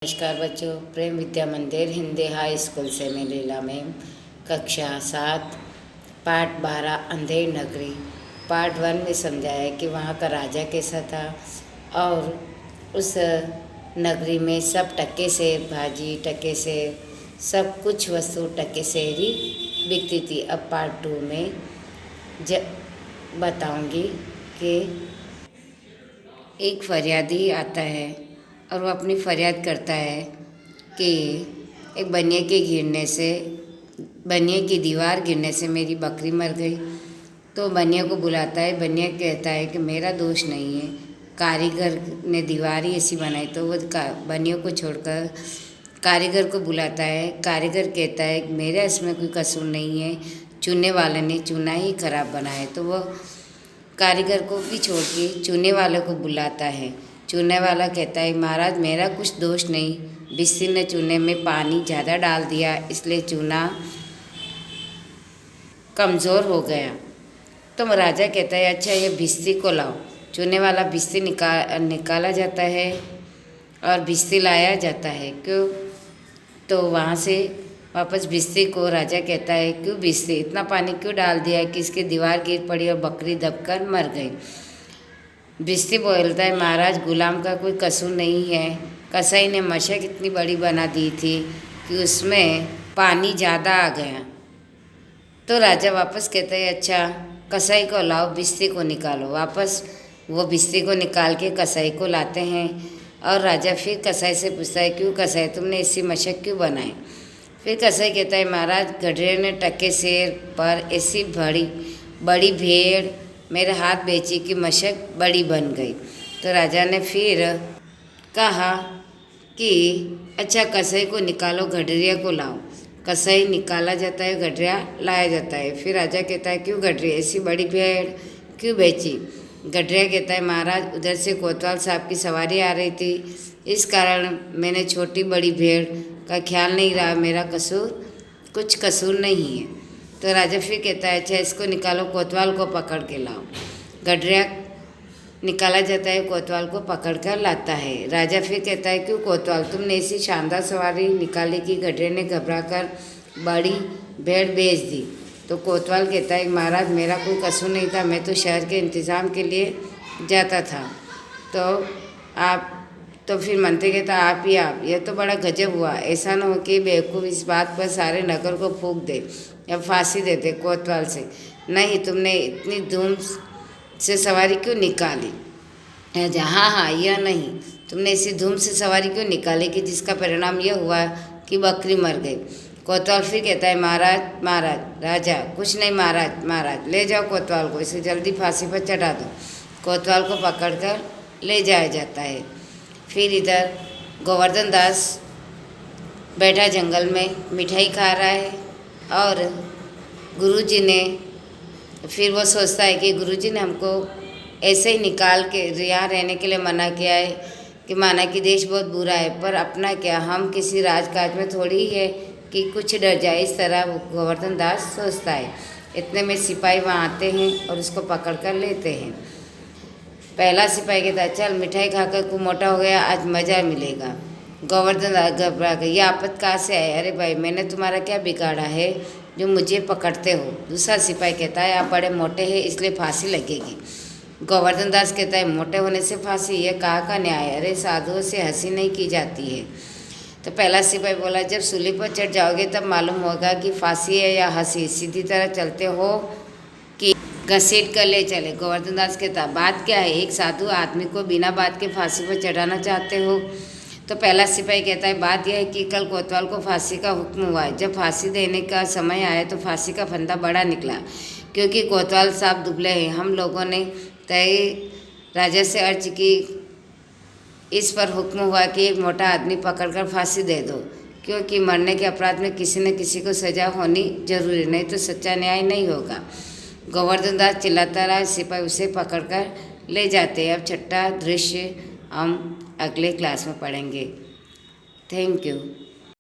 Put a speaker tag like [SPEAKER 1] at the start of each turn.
[SPEAKER 1] नमस्कार बच्चों, प्रेम विद्या मंदिर हिंदी हाई स्कूल से मैं लीला मैम। कक्षा 7 पाठ 12 अंधेर नगरी। पार्ट 1 में समझाया कि वहाँ का राजा कैसा था और उस नगरी में सब टके से भाजी, टके से सब कुछ वस्तु टके से ही बिकती थी। अब पार्ट 2 में बताऊंगी कि एक फरियादी आता है और वो अपनी फरियाद करता है कि एक बनिए की दीवार गिरने से मेरी बकरी मर गई। तो बनिए को बुलाता है। बनिए कहता है कि मेरा दोष नहीं है, कारीगर ने दीवार ही ऐसी बनाई। तो वो बनिए को छोड़कर कारीगर को बुलाता है। कारीगर कहता है कि मेरा इसमें कोई कसूर नहीं है, चुनने वाले ने चुना ही खराब बनाया। तो वो कारीगर को भी छोड़ के चुनने वाले को बुलाता है। चुनने वाला कहता है महाराज मेरा कुछ दोष नहीं, बिस्सी ने चूने में पानी ज़्यादा डाल दिया इसलिए चूना कमज़ोर हो गया। तो राजा कहता है अच्छा ये भिस्ती को लाओ। चुनने वाला भिस्ती निकाला जाता है और भिस्ती लाया जाता है। क्यों? तो वहाँ से वापस भिस्ती को राजा कहता है क्यों भिस्ती इतना पानी क्यों डाल दिया कि इसकी दीवार गिर पड़ी और बकरी दबकर मर गई। भिस्ती बोलता है महाराज गुलाम का कोई कसूर नहीं है, कसाई ने मशक इतनी बड़ी बना दी थी कि उसमें पानी ज़्यादा आ गया। तो राजा वापस कहता है अच्छा कसाई को लाओ, भिस्ती को निकालो। वापस वो भिस्ती को निकाल के कसाई को लाते हैं और राजा फिर कसाई से पूछता है क्यों कसाई तुमने ऐसी मशक क्यों बनाई। फिर कसाई कहता है महाराज गधे ने टके शेर पर ऐसी बड़ी भेड़ मेरे हाथ बेची कि मशक बड़ी बन गई। तो राजा ने फिर कहा कि अच्छा कसाई को निकालो, गडरिया को लाओ। कसाई निकाला जाता है, गडरिया लाया जाता है। फिर राजा कहता है क्यों गडरिया ऐसी बड़ी भेड़ क्यों बेची। गडरिया कहता है महाराज उधर से कोतवाल साहब की सवारी आ रही थी, इस कारण मैंने छोटी बड़ी भेड़ का ख्याल नहीं रहा, मेरा कुछ कसूर नहीं है। तो राजा फिर कहता है अच्छा इसको निकालो, कोतवाल को पकड़ के लाओ। गडरिया निकाला जाता है, कोतवाल को पकड़ कर लाता है। राजा फिर कहता है क्यों कोतवाल तुमने ऐसी शानदार सवारी निकाली कि गडरिया ने घबरा कर बड़ी भेड़ बेच दी। तो कोतवाल कहता है महाराज मेरा कोई कसूर नहीं था, मैं तो शहर के इंतज़ाम के लिए जाता था। तो फिर मंत्री कहता आप यह तो बड़ा गजब हुआ, ऐसा न हो कि बेवकूफ़ इस बात पर सारे नगर को फूंक दे या फांसी दे दे कोतवाल से। नहीं तुमने इतनी धूम से सवारी क्यों निकाली। हाँ यह नहीं, तुमने ऐसी धूम से सवारी क्यों निकाली कि जिसका परिणाम यह हुआ कि बकरी मर गई। कोतवाल फिर कहता है महाराज राजा कुछ नहीं महाराज ले जाओ कोतवाल को, इसे जल्दी फांसी पर चढ़ा दो। कोतवाल को पकड़कर ले जाया जाता है। फिर इधर गोवर्धन दास बैठा जंगल में मिठाई खा रहा है और गुरुजी ने फिर वो सोचता है कि गुरुजी ने हमको ऐसे ही निकाल के यहाँ रहने के लिए मना किया है कि माना कि देश बहुत बुरा है, पर अपना क्या हम किसी राजकाज में थोड़ी ही है कि कुछ डर जाए। इस तरह गोवर्धन दास सोचता है। इतने में सिपाही वहाँ आते हैं और उसको पकड़ कर लेते हैं। पहला सिपाही कहता है चल मिठाई खाकर खूब मोटा हो गया, आज मज़ा मिलेगा। गोवर्धन दास घबरा गया, ये आपत कहाँ से आए। अरे भाई मैंने तुम्हारा क्या बिगाड़ा है जो मुझे पकड़ते हो। दूसरा सिपाही कहता है आप बड़े मोटे हैं इसलिए फांसी लगेगी। गोवर्धन दास कहता है मोटे होने से फांसी, ये कहाँ का न्याय है, अरे साधुओं से हंसी नहीं की जाती है। तो पहला सिपाही बोला जब सूली पर चढ़ जाओगे तब मालूम होगा कि फांसी है या हंसी, सीधी तरह चलते हो कि घसीट कर ले चले। गोवर्धन दास कहता बात क्या है, एक साधु आदमी को बिना बात के फांसी पर चढ़ाना चाहते हो। तो पहला सिपाही कहता है बात यह है कि कल कोतवाल को फांसी का हुक्म हुआ है। जब फांसी देने का समय आया तो फांसी का फंदा बड़ा निकला, क्योंकि कोतवाल साहब दुबले हैं। हम लोगों ने तय राजा से अर्ज की, इस पर हुक्म हुआ कि एक मोटा आदमी पकड़कर फांसी दे दो, क्योंकि मरने के अपराध में किसी न किसी को सजा होनी जरूरी, नहीं तो सच्चा न्याय नहीं होगा। गोवर्धन दास चिल्लाता रहा, सिपाही उसे पकड़कर ले जाते हैं। अब छठा दृश्य हम अगले क्लास में पढ़ेंगे। Thank you.